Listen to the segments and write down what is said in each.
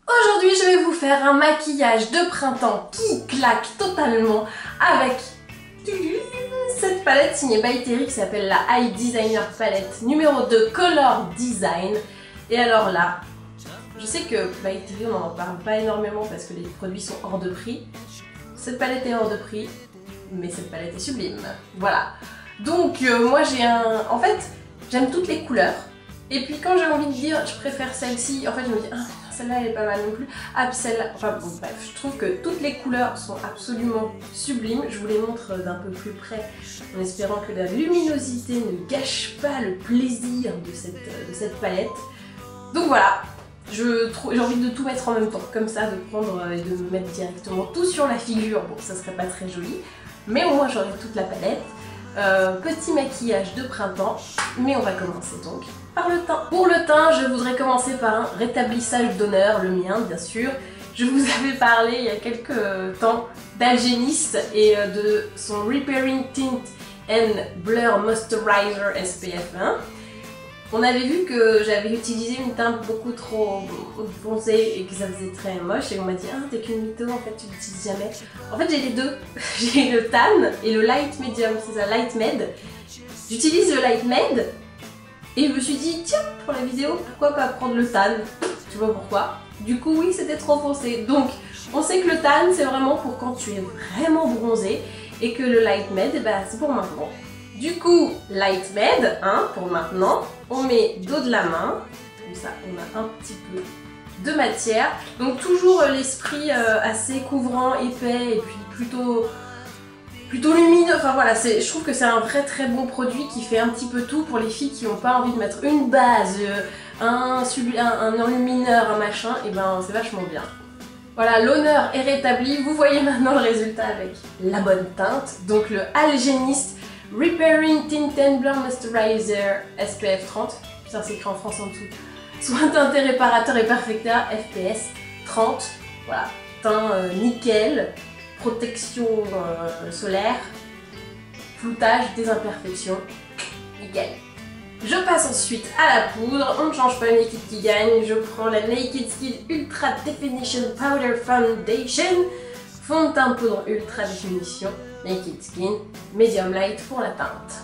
Aujourd'hui, je vais vous faire un maquillage de printemps qui claque totalement avec cette palette signée by Terry qui s'appelle la Eye Designer Palette numéro 2 Color Design. Et alors là, je sais que by Terry on n'en parle pas énormément parce que les produits sont hors de prix. Cette palette est hors de prix, mais cette palette est sublime. Voilà. Donc moi j'ai un... En fait, j'aime toutes les couleurs. Et puis quand j'ai envie de dire je préfère celle-ci, en fait je me dis ah, celle-là elle est pas mal non plus. Ah puis celle-là, enfin bon bref, je trouve que toutes les couleurs sont absolument sublimes. Je vous les montre d'un peu plus près en espérant que la luminosité ne gâche pas le plaisir de cette palette. Donc voilà, j'ai envie de tout mettre en même temps, comme ça, de prendre et de me mettre directement tout sur la figure. Bon, ça serait pas très joli, mais au moins j'aurai toute la palette. Petit maquillage de printemps, mais on va commencer donc par le teint. Pour le teint, je voudrais commencer par un rétablissage d'honneur, le mien bien sûr. Je vous avais parlé il y a quelques temps d'Algenist et de son Repairing Tint and Blur Moisturizer SPF 1. On avait vu que j'avais utilisé une teinte beaucoup trop foncée et que ça faisait très moche et on m'a dit ah t'es qu'une mytho, en fait tu l'utilises jamais. En fait j'ai les deux, j'ai le tan et le light medium, c'est ça, light med. J'utilise le light med et je me suis dit tiens pour la vidéo pourquoi pas prendre le tan, tu vois pourquoi. Du coup oui c'était trop foncé, donc on sait que le tan c'est vraiment pour quand tu es vraiment bronzé et que le light med bah, c'est pour maintenant. Du coup, Light Med, hein, pour maintenant, on met dos de la main, comme ça on a un petit peu de matière. Donc toujours l'esprit assez couvrant, épais et puis plutôt lumineux. Enfin voilà, je trouve que c'est un vrai très bon produit qui fait un petit peu tout pour les filles qui n'ont pas envie de mettre une base, un enlumineur, un machin, et ben c'est vachement bien. Voilà, l'honneur est rétabli, vous voyez maintenant le résultat avec la bonne teinte. Donc le Algenist Repairing Tint and Blur Moisturizer SPF 30, ça c'est écrit en France en dessous, soin teinté réparateur et perfecteur FPS 30, voilà, teint nickel, protection solaire, floutage, des imperfections, nickel. Je passe ensuite à la poudre, on ne change pas une équipe qui gagne, je prends la Naked Skin Ultra Definition Powder Foundation, fond de teint poudre Ultra Définition, Naked Skin, Medium Light pour la teinte.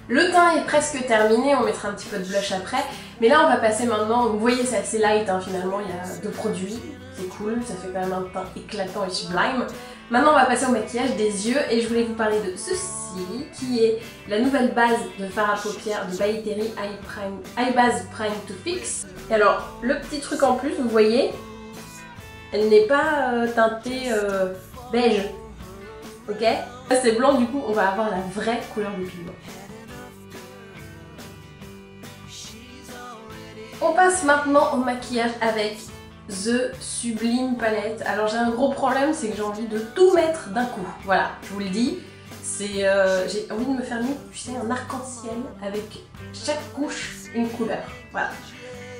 Le teint est presque terminé, on mettra un petit peu de blush après, mais là on va passer maintenant, vous voyez c'est assez light hein, finalement, il y a deux produits, c'est cool, ça fait quand même un teint éclatant et sublime. Maintenant on va passer au maquillage des yeux et je voulais vous parler de ceci, qui est la nouvelle base de fard à paupières de By Terry Eye Base Prime to Fix. Et alors, le petit truc en plus, vous voyez, elle n'est pas teintée beige, ok? C'est blanc, du coup on va avoir la vraie couleur du pigment. On passe maintenant au maquillage avec The Sublime Palette. Alors j'ai un gros problème, c'est que j'ai envie de tout mettre d'un coup. Voilà, je vous le dis. J'ai envie de me faire tu sais, un arc-en-ciel avec chaque couche une couleur. Voilà.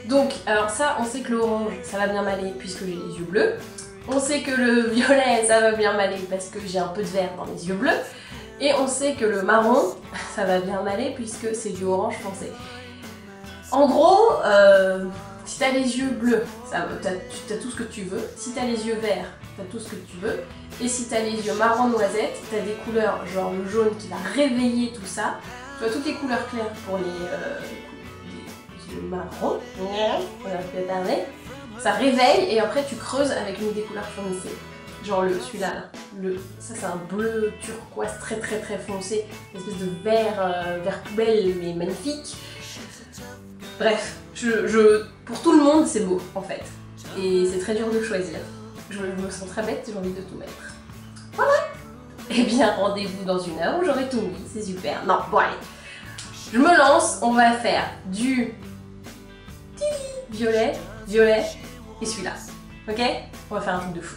Donc, alors ça, on sait que l'orange, ça va bien m'aller puisque j'ai les yeux bleus. On sait que le violet, ça va bien m'aller parce que j'ai un peu de vert dans les yeux bleus. Et on sait que le marron, ça va bien m'aller puisque c'est du orange foncé. En gros, si t'as les yeux bleus, t'as tout ce que tu veux. Si t'as les yeux verts, t'as tout ce que tu veux. Et si t'as les yeux marron noisette, t'as des couleurs genre le jaune qui va réveiller tout ça. Tu vois toutes les couleurs claires pour les yeux marron. On a pu parler. Ça réveille et après tu creuses avec une des couleurs foncées. Genre celui-là, ça c'est un bleu turquoise très très très foncé, une espèce de vert poubelle mais magnifique. Bref, pour tout le monde c'est beau en fait. Et c'est très dur de choisir. Je me sens très bête, j'ai envie de tout mettre. Voilà. Et bien rendez-vous dans une heure où j'aurai tout mis, c'est super. Non, bon allez. Je me lance, on va faire du violet et celui-là. Ok? On va faire un truc de fou.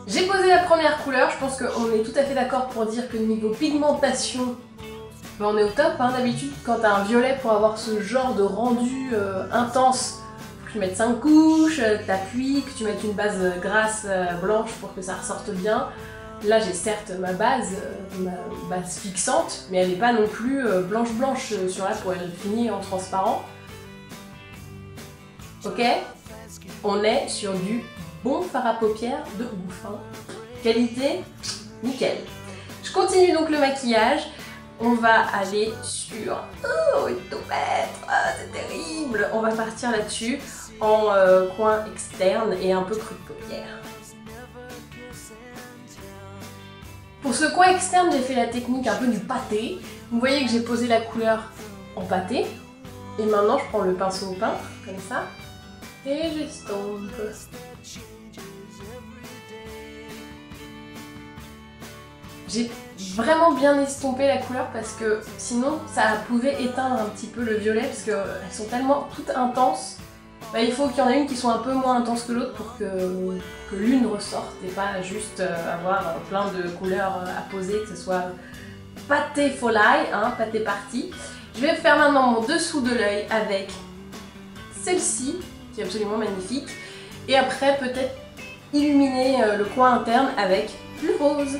J'ai posé la première couleur, je pense qu'on est tout à fait d'accord pour dire que niveau pigmentation, ben on est au top. Hein. D'habitude, quand tu as un violet, pour avoir ce genre de rendu intense, faut que tu mettes 5 couches, que tu appuies, que tu mettes une base grasse blanche pour que ça ressorte bien. Là j'ai certes ma base fixante, mais elle n'est pas non plus blanche sur la peau, elle finit en transparent. Ok? On est sur du bon fard à paupières de ouf. Hein. Qualité, nickel. Je continue donc le maquillage. On va aller sur... Oh, une toupette, c'est terrible. On va partir là-dessus en coin externe et un peu creux de paupière. Pour ce coin externe, j'ai fait la technique un peu du pâté. Vous voyez que j'ai posé la couleur en pâté. Et maintenant, je prends le pinceau au peintre, comme ça. Et j'estompe. J'ai vraiment bien estompé la couleur parce que sinon ça pouvait éteindre un petit peu le violet parce qu'elles sont tellement toutes intenses. Bah, il faut qu'il y en ait une qui soit un peu moins intense que l'autre pour que l'une ressorte et pas juste avoir plein de couleurs à poser, que ce soit pâté folie, hein, pâté parti. Je vais faire maintenant mon dessous de l'œil avec celle-ci qui est absolument magnifique et après peut-être illuminer le coin interne avec le rose.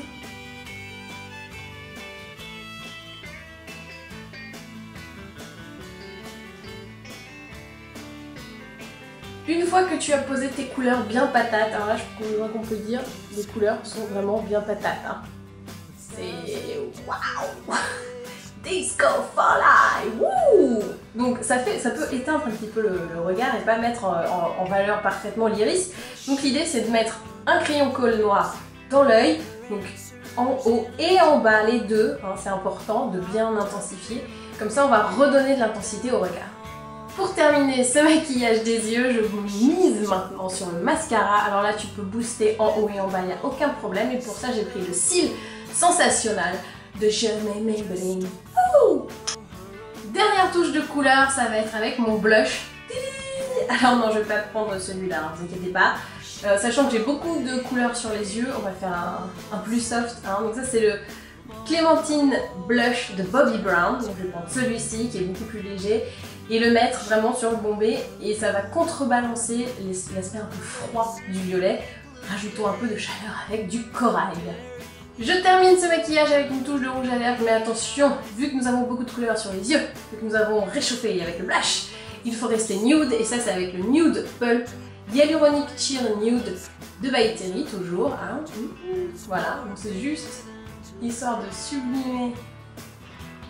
Une fois que tu as posé tes couleurs bien patates, alors là je crois qu'on peut dire les couleurs sont vraiment bien patates. Hein. C'est waouh, Disco Folie, wouh. Donc ça peut éteindre un petit peu le regard et pas mettre en valeur parfaitement l'iris. Donc l'idée c'est de mettre un crayon colle noir dans l'œil, donc en haut et en bas les deux, hein, c'est important de bien intensifier. Comme ça on va redonner de l'intensité au regard. Pour terminer ce maquillage des yeux, je vous mise maintenant sur le mascara. Alors là, tu peux booster en haut et en bas, il n'y a aucun problème. Et pour ça, j'ai pris le cil sensationnel de Jeremy Maybelline. Dernière touche de couleur, ça va être avec mon blush. Alors non, je ne vais pas prendre celui-là, ne vous inquiétez pas. Sachant que j'ai beaucoup de couleurs sur les yeux, on va faire un plus soft. Hein. Donc ça, c'est le Clémentine Blush de Bobbi Brown. Donc je vais prendre celui-ci qui est beaucoup plus léger et le mettre vraiment sur le bombé et ça va contrebalancer l'aspect un peu froid du violet. Rajoutons un peu de chaleur avec du corail. Je termine ce maquillage avec une touche de rouge à lèvres, mais attention, vu que nous avons beaucoup de couleurs sur les yeux, vu que nous avons réchauffé avec le blush, il faut rester nude et ça c'est avec le Nude Pulp Hyaluronic Sheer Nude de By Terry, toujours. Hein. Voilà, donc c'est juste histoire de sublimer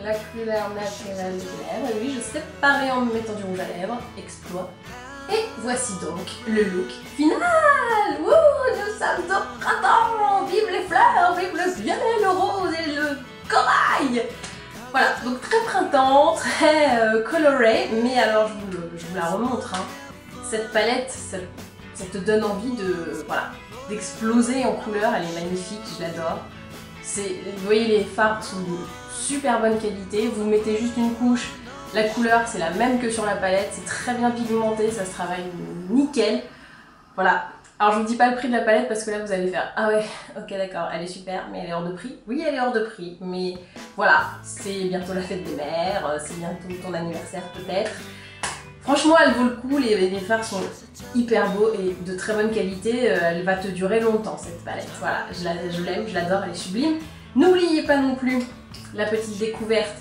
la couleur naturelle des lèvres. Et oui, je séparais en me mettant du rouge à lèvres. Exploit. Et voici donc le look final. Wouh, nous sommes au printemps. Vive les fleurs, vive le violet, le rose et le corail. Voilà, donc très printemps, très coloré. Mais alors, je vous la remontre. Hein. Cette palette, ça te donne envie de, voilà, d'exploser en couleur. Elle est magnifique, je l'adore. Vous voyez, les fards sont de super bonne qualité, vous mettez juste une couche, la couleur c'est la même que sur la palette, c'est très bien pigmenté, ça se travaille nickel. Voilà, alors je vous dis pas le prix de la palette parce que là vous allez faire ah ouais, ok d'accord, elle est super, mais elle est hors de prix. Oui, elle est hors de prix, mais voilà, c'est bientôt la fête des mères, c'est bientôt ton anniversaire peut-être. Franchement, elle vaut le coup, les fards sont hyper beaux et de très bonne qualité, elle va te durer longtemps cette palette. Voilà, je l'aime, je l'adore, elle est sublime. N'oubliez pas non plus la petite découverte,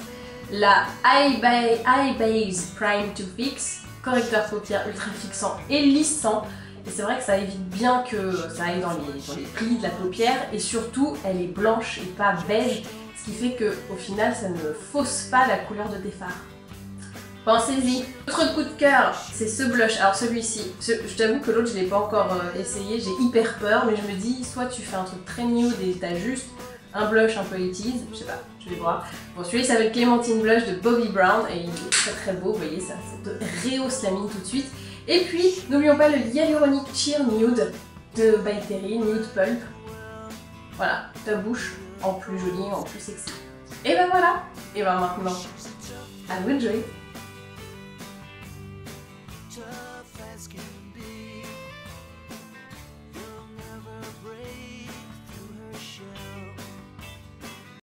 la Eye Base Prime to Fix, correcteur paupières ultra fixant et lissant. Et c'est vrai que ça évite bien que ça aille dans les plis de la paupière et surtout elle est blanche et pas beige, ce qui fait qu'au final ça ne fausse pas la couleur de tes fards. Pensez-y. Autre coup de cœur, c'est ce blush. Alors celui-ci, je t'avoue que l'autre je l'ai pas encore essayé, j'ai hyper peur, mais je me dis soit tu fais un truc très nude et t'as juste un blush un peu 80s, je sais pas, je vais voir. Bon, celui-là s'appelle Clémentine Blush de Bobbi Brown et il est très très beau, vous voyez, ça te rehausse la mine tout de suite. Et puis, n'oublions pas le Hyaluronic Sheer Nude de By Terry, Nude Pulp. Voilà, ta bouche en plus jolie, en plus sexy. Et ben voilà, et ben maintenant, à vous de jouer.